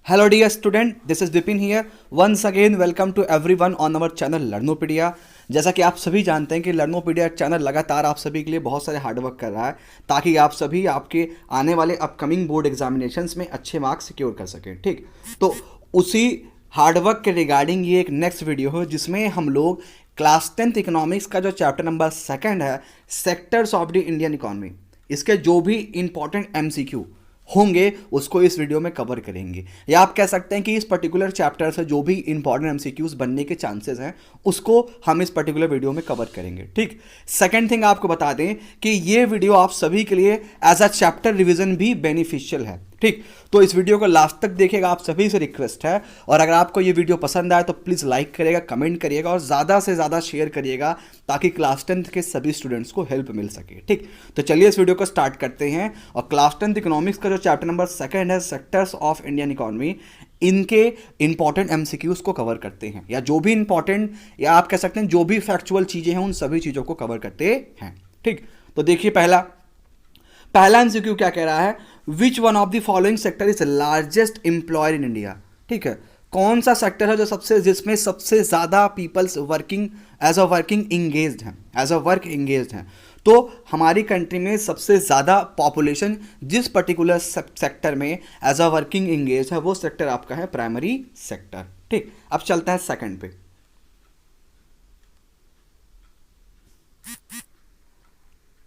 Hello dear student, this is Vipin here. Once again welcome to everyone on our channel Learnopedia. जैसा कि आप सभी जानते हैं कि लर्नोपीडिया चैनल लगातार आप सभी के लिए बहुत सारे हार्डवर्क कर रहा है ताकि आप सभी आपके आने वाले अपकमिंग बोर्ड एग्जामिनेशंस में अच्छे मार्क्स सिक्योर कर सकें। ठीक, तो उसी हार्डवर्क के रिगार्डिंग ये एक नेक्स्ट वीडियो है जिसमें हम लोग क्लास 10th इकोनॉमिक्स का जो चैप्टर नंबर 2 है, sectors of the Indian economy, इसके जो भी इंपॉर्टेंट एमसीक्यू होंगे उसको इस वीडियो में कवर करेंगे। या आप कह सकते हैं कि इस पर्टिकुलर चैप्टर से जो भी इंपॉर्टेंट एमसीक्यूज बनने के चांसेस हैं उसको हम इस पर्टिकुलर वीडियो में कवर करेंगे। ठीक, सेकंड थिंग आपको बता दें कि ये वीडियो आप सभी के लिए एज अ चैप्टर रिवीजन भी बेनिफिशियल है। ठीक, तो इस वीडियो को लास्ट तक देखिएगा, आप सभी से रिक्वेस्ट है। और अगर आपको ये वीडियो पसंद आए तो प्लीज़ लाइक करिएगा, कमेंट करिएगा और ज़्यादा से ज़्यादा शेयर करिएगा ताकि क्लास 10th के सभी स्टूडेंट्स को हेल्प मिल सके। ठीक, तो चलिए इस वीडियो को स्टार्ट करते हैं। और क्लास 10th इकोनॉमिक्स का जो चैप्टर नंबर 2 है, सेक्टर्स ऑफ इंडियन इकोनॉमी, इनके इंपॉर्टेंट एमसीक्यूज को कवर करते हैं, या जो भी इंपॉर्टेंट या आप कह सकते हैं जो भी फैक्चुअल चीज़ें हैं उन सभी चीज़ों को कवर करते हैं। ठीक, तो देखिए पहला एमसीक्यू क्या कह रहा है, which one of the following sector is largest employer in India. ठीक है, कौन सा सेक्टर है जिसमें सबसे ज़्यादा peoples working as a working engaged हैं, एज अ वर्क इंगेज्ड हैं। तो हमारी कंट्री में सबसे ज़्यादा पॉपुलेशन जिस पर्टिकुलर सेक्टर में एज अ वर्किंग इंगेज है वो सेक्टर आपका है प्राइमरी सेक्टर। ठीक, अब चलता है सेकंड पे।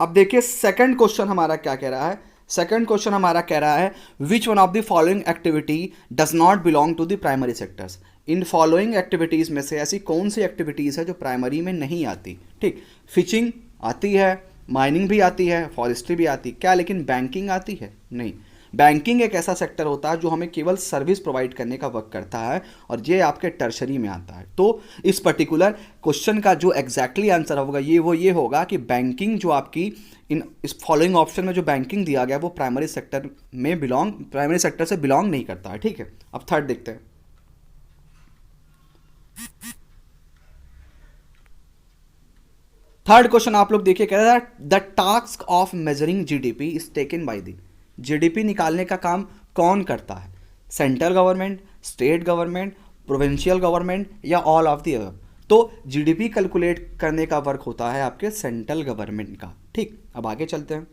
अब देखिए सेकंड क्वेश्चन हमारा क्या कह रहा है। सेकंड क्वेश्चन हमारा कह रहा है, which one of the following activity does not belong to the primary sectors. इन फॉलोइंग एक्टिविटीज में से ऐसी कौन सी एक्टिविटीज है जो प्राइमरी में नहीं आती। ठीक, फिशिंग आती है, माइनिंग भी आती है, फॉरेस्ट्री भी आती है क्या, लेकिन बैंकिंग आती है नहीं। बैंकिंग एक ऐसा सेक्टर होता है जो हमें केवल सर्विस प्रोवाइड करने का वर्क करता है और ये आपके टर्शरी में आता है। तो इस पर्टिकुलर क्वेश्चन का जो एग्जैक्टली आंसर होगा ये होगा कि बैंकिंग जो आपकी इस फॉलोइंग ऑप्शन में जो बैंकिंग दिया गया वो प्राइमरी सेक्टर से बिलोंग नहीं करता है। ठीक है, अब थर्ड देखते हैं। थर्ड क्वेश्चन आप लोग देखिए, कह रहा है the task of measuring GDP is taken by the. GDP निकालने का काम कौन करता है, central government, state government, provincial government या ऑल ऑफ द अबव। तो जीडीपी कैलकुलेट करने का वर्क होता है आपके सेंट्रल गवर्नमेंट का। ठीक, अब आगे चलते हैं।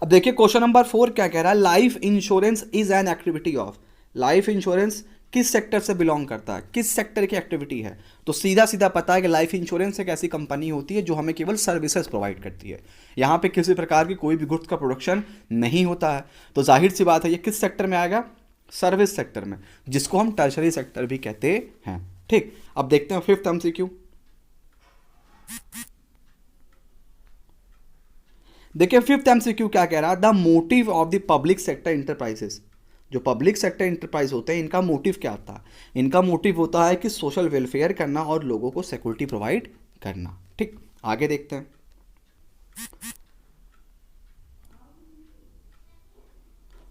अब देखिए क्वेश्चन नंबर 4 क्या कह रहा है, life insurance is an activity of. Life insurance किस सेक्टर से बिलोंग करता है, किस सेक्टर की एक्टिविटी है। तो सीधा सीधा पता है कि लाइफ इंश्योरेंस एक ऐसी कंपनी होती है जो हमें केवल सर्विसेज प्रोवाइड करती है। यहाँ पे किसी प्रकार की कोई भी गुड्स का प्रोडक्शन नहीं होता है। तो जाहिर सी बात है ये किस सेक्टर में आएगा, सर्विस सेक्टर में, जिसको हम टर्शरी सेक्टर भी कहते हैं। ठीक, अब देखते हैं फिफ्थ एमसीक्यू। देखिए फिफ्थ एमसीक्यू क्या कह रहा है, the motive of the public sector enterprises. जो पब्लिक सेक्टर इंटरप्राइज होते हैं इनका मोटिव क्या होता है, इनका मोटिव होता है कि सोशल वेलफेयर करना और लोगों को सिक्योरिटी प्रोवाइड करना। ठीक, आगे देखते हैं।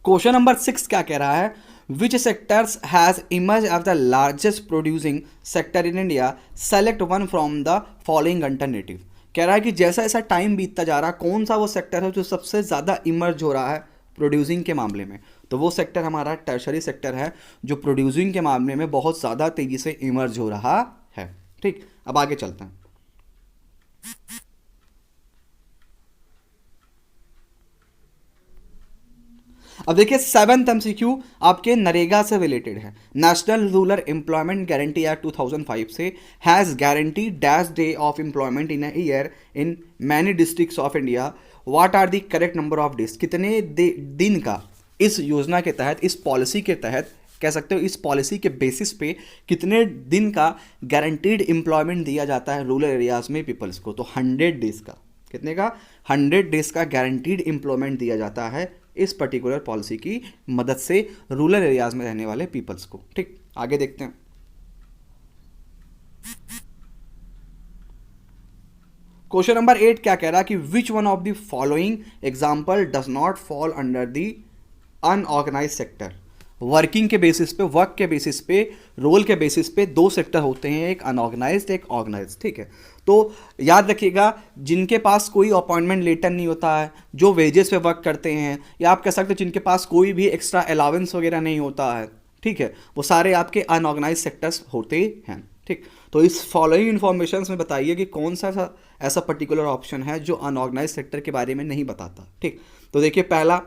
क्वेश्चन नंबर 6 क्या कह रहा है, which sectors has emerge as the largest producing sector in India, select one from the following alternative. कह रहा है कि जैसा जैसा टाइम बीतता जा रहा है कौन सा वो सेक्टर है जो सबसे ज़्यादा इमर्ज हो रहा है प्रोड्यूसिंग के मामले में। तो वो सेक्टर हमारा टर्शरी सेक्टर है जो प्रोड्यूसिंग के मामले में बहुत ज़्यादा तेज़ी से इमर्ज हो रहा है। ठीक, अब आगे चलते हैं। अब देखिए सेवंथ एमसीक्यू आपके नरेगा से रिलेटेड है। National Rural Employment Guarantee Act 2005 से has guarantee dash day of employment in a year in many districts of India. What are the correct number of days. कितने दिन का इस योजना के तहत, इस पॉलिसी के तहत कह सकते हो, इस पॉलिसी के बेसिस पे कितने दिन का गारंटीड एम्प्लॉयमेंट दिया जाता है रूरल एरियाज में पीपल्स को। तो 100 डेज का, कितने का, 100 डेज का गारंटीड एम्प्लॉयमेंट दिया जाता है इस पर्टिकुलर पॉलिसी की मदद से रूरल एरियाज में रहने वाले पीपल्स को। ठीक, आगे देखते हैं। क्वेश्चन नंबर 8 क्या कह रहा है कि which one of the following example does not fall under the unorganise sector. Working के बेसिस पे, वर्क के बेसिस पे, रोल के बेसिस पे दो सेक्टर होते हैं, एक अनऑर्गेनाइज्ड एक ऑर्गेनाइज्ड, ठीक है। तो याद रखिएगा, जिनके पास कोई अपॉइंटमेंट लेटर नहीं होता है, जो वेजेस पे वर्क करते हैं, या आप कह सकते हो जिनके पास कोई भी एक्स्ट्रा अलाउंस वगैरह नहीं होता है, ठीक है, वो सारे आपके अनऑर्गेनाइज सेक्टर्स होते हैं, ठीक। तो इस फॉलोइंग इन्फॉर्मेशन में बताइए कि कौन सा ऐसा पर्टिकुलर ऑप्शन है जो अनऑर्गेनाइज सेक्टर के बारे में नहीं बताता, ठीक। तो देखिए, पहला,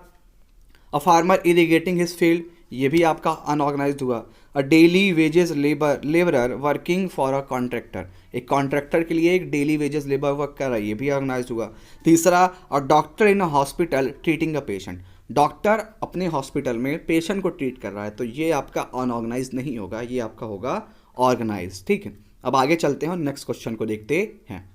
a farmer irrigating his field, ये भी आपका अनऑर्गेनाइज्ड हुआ। अ daily wages labourer working for a contractor, एक कॉन्ट्रैक्टर के लिए एक डेली वेजेस लेबर वर्क कर रहा है, ये भी ऑर्गेनाइज्ड हुआ। तीसरा, a doctor in a hospital treating a patient, doctor अपने हॉस्पिटल में पेशेंट को ट्रीट कर रहा है, तो ये आपका अनऑर्गेनाइज नहीं होगा, ये आपका होगा ऑर्गेनाइज, ठीक है। अब आगे चलते हैं और नेक्स्ट क्वेश्चन को देखते हैं।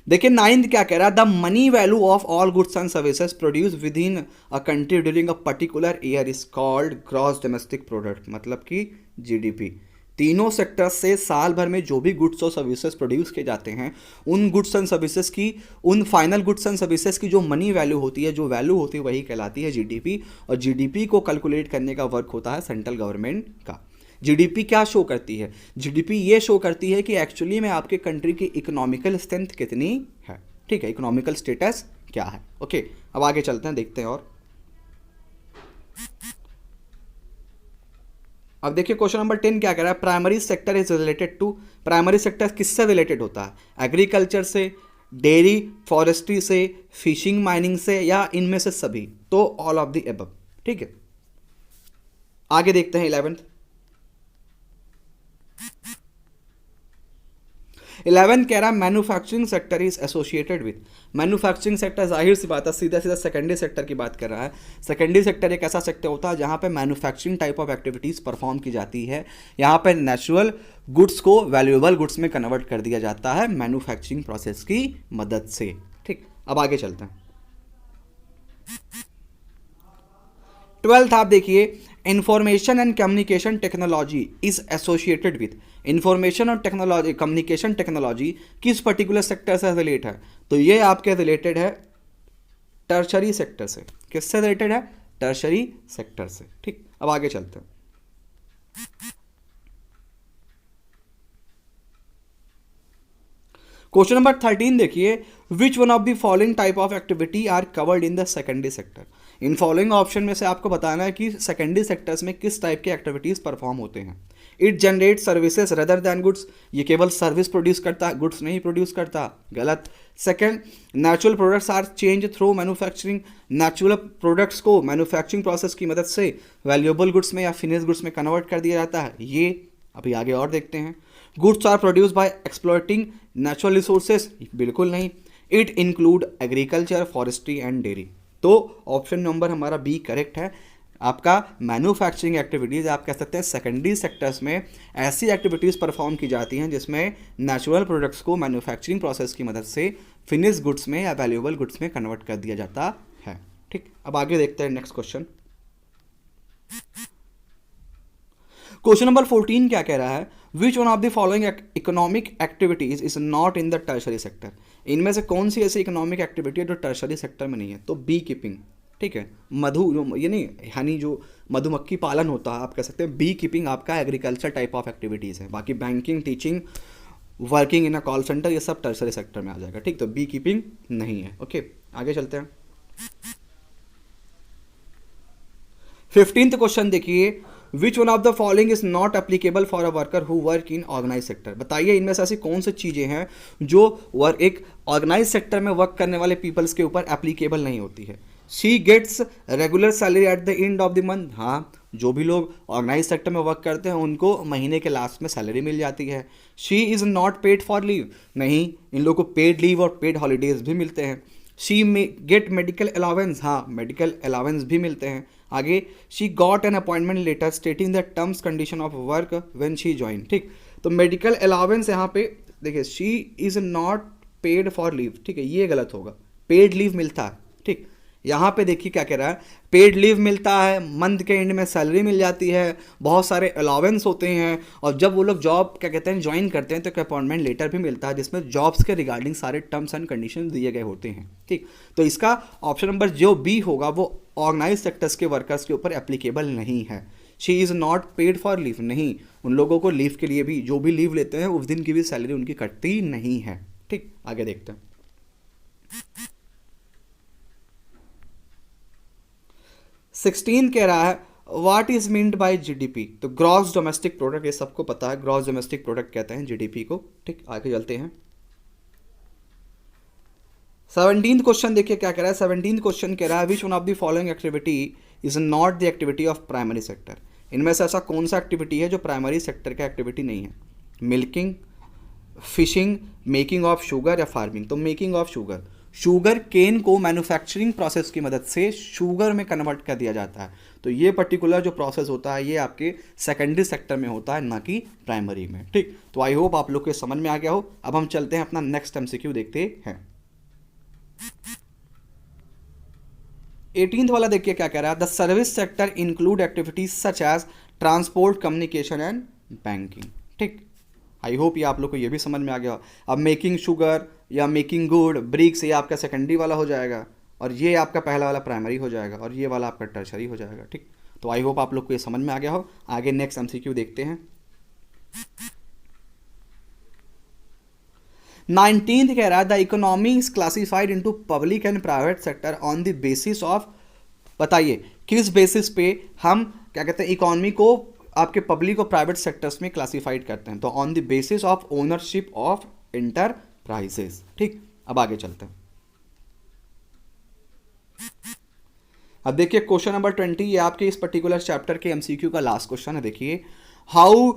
देखिए, नाइन्थ क्या कह रहा है, the money value of all goods and services produce with in a country during a particular year is called gross domestic product, मतलब कि जीडीपी। तीनों सेक्टर से साल भर में जो भी गुड्स और सर्विसेज प्रोड्यूस किए जाते हैं, उन गुड्स एंड सर्विसेज की, उन फाइनल गुड्स एंड सर्विसेज की जो मनी वैल्यू होती है, जो वैल्यू होती है, वही कहलाती है जीडीपी। और जीडीपी को कैलकुलेट करने का वर्क होता है सेंट्रल गवर्नमेंट का। जीडीपी क्या शो करती है? जीडीपी ये शो करती है कि एक्चुअली में आपके कंट्री की इकोनॉमिकल स्ट्रेंथ कितनी है, ठीक है, इकोनॉमिकल स्टेटस क्या है। ओके, अब आगे चलते हैं, देखते हैं। और अब देखिए, क्वेश्चन नंबर 10 क्या कह रहा है, primary sector is related to, primary sector किससे रिलेटेड होता है? एग्रीकल्चर से, डेयरी फॉरेस्ट्री से, फिशिंग माइनिंग से, या इनमें से सभी? तो ऑल ऑफ द एबव, ठीक है। आगे देखते हैं 11th 11 कह रहा manufacturing sector is associated with, manufacturing sector जाहिर सी बात है, सीधा सीधा सेकेंडरी सेक्टर की बात कर रहा है। सेकेंडरी सेक्टर एक ऐसा सेक्टर होता है जहाँ पे manufacturing type of activities perform की जाती है। यहाँ पे नेचुरल गुड्स को वैल्यूएबल गुड्स में कन्वर्ट कर दिया जाता है मैन्युफैक्चरिंग प्रोसेस की मदद से, ठीक। अब आगे चलते हैं। 12th आप देखिए, information and communication technology is associated with, information और टेक्नोलॉजी, कम्युनिकेशन टेक्नोलॉजी किस पर्टिकुलर सेक्टर से रिलेट है? तो ये आपके रिलेटेड है टर्शरी सेक्टर से। किससे रिलेटेड है? टर्शरी सेक्टर से, ठीक। अब आगे चलते हैं। क्वेश्चन नंबर 13 देखिए, which one of the following type of activity are covered in the secondary sector. इन फॉलोइंग ऑप्शन में से आपको बताना है कि सेकेंडरी सेक्टर्स में किस टाइप के एक्टिविटीज परफॉर्म होते हैं। It generate services rather than goods, ये केवल सर्विस प्रोड्यूस करता है, गुड्स नहीं प्रोड्यूस करता, गलत। Second, natural products are change through manufacturing, natural products को मैन्युफैक्चरिंग प्रोसेस की मदद से वैल्यूएबल गुड्स में या फिनिश गुड्स में कन्वर्ट कर दिया जाता है, ये अभी आगे और देखते हैं। Goods are produce by exploiting natural resources, बिल्कुल नहीं। It include agriculture, forestry and dairy, तो ऑप्शन नंबर हमारा बी करेक्ट है। आपका मैन्युफैक्चरिंग एक्टिविटीज़, आप कह सकते हैं सेकेंडरी सेक्टर्स में ऐसी एक्टिविटीज़ परफॉर्म की जाती हैं जिसमें नेचुरल प्रोडक्ट्स को मैन्युफैक्चरिंग प्रोसेस की मदद से फिनिश गुड्स में या वैल्यूएबल गुड्स में कन्वर्ट कर दिया जाता है, ठीक। अब आगे देखते हैं नेक्स्ट क्वेश्चन। क्वेश्चन नंबर 14 क्या कह रहा है, which one of the following economic activities is not in the tertiary sector, इनमें से कौन सी ऐसी इकोनॉमिक एक्टिविटी है जो टर्शरी सेक्टर में नहीं है? तो बी कीपिंग, ठीक है, मधु जो ये नहीं हनी, जो मधुमक्खी पालन होता है, आप कह सकते हैं बी कीपिंग आपका एग्रीकल्चर टाइप ऑफ एक्टिविटीज़ है। बाकी banking, teaching, working in a call centre, ये सब टर्शरी सेक्टर में आ जाएगा, ठीक। तो बी कीपिंग नहीं है। ओके, आगे चलते हैं। 15th क्वेश्चन देखिए, which one of the following is not applicable for a worker who work in organise sector, बताइए इनमें से ऐसी कौन सी चीज़ें हैं जो एक ऑर्गेनाइज सेक्टर में वर्क करने वाले पीपल्स के ऊपर एप्लीकेबल नहीं होती है। She gets regular salary at the end of the month, हाँ, जो भी लोग ऑर्गेनाइज सेक्टर में वर्क करते हैं उनको महीने के लास्ट में सैलरी मिल जाती है। She is not paid for leave, नहीं, इन लोगों को पेड लीव और पेड हॉलीडेज भी मिलते हैं। शी गेट मेडिकल अलाउंस, हाँ, मेडिकल अलाउंस भी मिलते हैं। आगे, she got an appointment letter stating the terms condition of work when she join, ठीक। तो मेडिकल अलाउंस यहाँ पे देखिए, she is not paid for leave, ठीक है, ये गलत होगा, पेड लीव मिलता है, ठीक। यहाँ पे देखिए क्या कह रहा है, पेड लीव मिलता है, मंथ के एंड में सैलरी मिल जाती है, बहुत सारे अलाउंस होते हैं, और जब वो लोग जॉब क्या कहते हैं ज्वाइन करते हैं तो एक अपॉइंटमेंट लेटर भी मिलता है जिसमें जॉब्स के रिगार्डिंग सारे टर्म्स एंड कंडीशन दिए गए होते हैं। ठीक, तो इसका ऑप्शन नंबर जो बी होगा वो ऑर्गेनाइज सेक्टर्स के वर्कर्स के ऊपर एप्लीकेबल नहीं है। She is not paid for leave, नहीं, उन लोगों को लीव के लिए भी जो भी लीव लेते हैं उस दिन की भी सैलरी उनकी कटती नहीं है। ठीक, आगे देखते हैं। 16 कह रहा है what is meant by GDP, तो ग्रॉस डोमेस्टिक प्रोडक्ट, ये सबको पता है, ग्रॉस डोमेस्टिक प्रोडक्ट कहते हैं जीडीपी को। ठीक, आगे चलते हैं। 17th क्वेश्चन देखिए क्या कह रहा है। 17th क्वेश्चन कह रहा है which one of the following activity is not the activity of primary sector, इनमें से ऐसा कौन सा एक्टिविटी है जो प्राइमरी सेक्टर का एक्टिविटी नहीं है। Milking, fishing, making of sugar या फार्मिंग। तो making of sugar, sugar cane को मैन्युफैक्चरिंग प्रोसेस की मदद से शुगर में कन्वर्ट कर दिया जाता है, तो ये पर्टिकुलर जो प्रोसेस होता है ये आपके सेकेंडरी सेक्टर में होता है, ना कि प्राइमरी में। ठीक, तो आई होप आप लोग के समझ में आ गया हो। अब हम चलते हैं अपना नेक्स्ट एमसीक्यू देखते हैं। 18th वाला देखिए क्या कह रहा है, the service sector include activities such as transport, communication and banking. ठीक, आई होप ये आप लोग को ये भी समझ में आ गया। अब मेकिंग शुगर या मेकिंग गुड, ब्रिक्स, ये आपका सेकेंडरी वाला हो जाएगा, और ये आपका पहला वाला प्राइमरी हो जाएगा, और ये वाला आपका टर्शरी हो जाएगा। ठीक, तो आई होप आप लोग को ये समझ में आ गया हो। आगे नेक्स्ट एमसीक्यू देखते हैं। 19th कह रहा है the economy is classified into public and private sector on the basis of, बताइए किस बेसिस पे हम क्या कहते हैं इकोनॉमी को आपके पब्लिक और प्राइवेट सेक्टर्स में क्लासिफाइड करते हैं, तो on the basis of ownership of enterprises. ठीक, अब आगे चलते हैं। अब देखिए क्वेश्चन नंबर 20, ये आपके इस पर्टिकुलर चैप्टर के एमसीक्यू का लास्ट क्वेश्चन है। देखिए how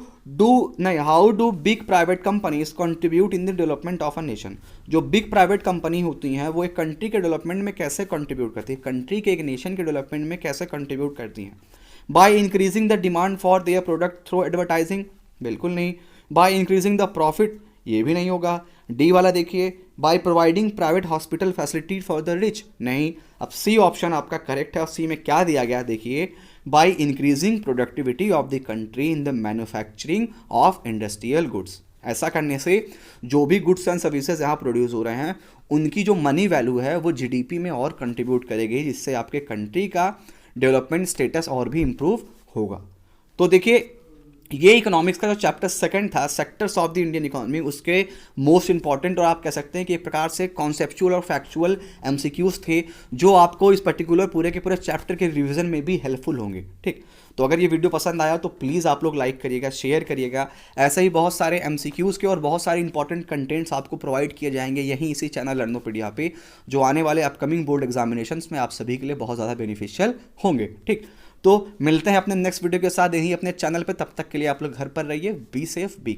do big private companies contribute in the development of a nation. जो बिग प्राइवेट कंपनी होती हैं वो एक कंट्री के डेवलपमेंट में कैसे कंट्रीब्यूट करती है, कंट्री के एक नेशन के डेवलपमेंट में कैसे कंट्रीब्यूट करती हैं। By increasing the demand for their product through advertising, बिल्कुल नहीं। बाय इंक्रीजिंग द प्रॉफिट, ये भी नहीं होगा। डी वाला देखिए, by providing private hospital facility for the rich, नहीं। अब सी ऑप्शन आपका करेक्ट है, और सी में क्या दिया गया देखिए, by increasing productivity of the country in the manufacturing of industrial goods. ऐसा करने से जो भी गुड्स एंड सर्विसेज यहाँ प्रोड्यूस हो रहे हैं उनकी जो मनी वैल्यू है वो जीडीपी में और कंट्रीब्यूट करेगी, जिससे आपके कंट्री का डेवलपमेंट स्टेटस और भी इम्प्रूव होगा। तो देखिए ये इकोनॉमिक्स का जो चैप्टर सेकंड था, sectors of the Indian economy, उसके मोस्ट इंपॉर्टेंट और आप कह सकते हैं कि एक प्रकार से कॉन्सेप्चुअल और फैक्चुअल एमसीक्यूज थे जो आपको इस पर्टिकुलर पूरे के पूरे चैप्टर के रिवीजन में भी हेल्पफुल होंगे। ठीक, तो अगर ये वीडियो पसंद आया तो प्लीज़ आप लोग लाइक करिएगा, शेयर करिएगा। ऐसे ही बहुत सारे एमसीक्यूज़ के और बहुत सारे इंपॉर्टेंट कंटेंट्स आपको प्रोवाइड किए जाएंगे यहीं इसी चैनल लर्नोपीडिया पे, जो आने वाले अपकमिंग बोर्ड एग्जामिनेशंस में आप सभी के लिए बहुत ज़्यादा बेनिफिशियल होंगे। ठीक, तो मिलते हैं अपने नेक्स्ट वीडियो के साथ यहीं अपने चैनल पे, तब तक के लिए आप लोग घर पर रहिए, बी सेफ, बी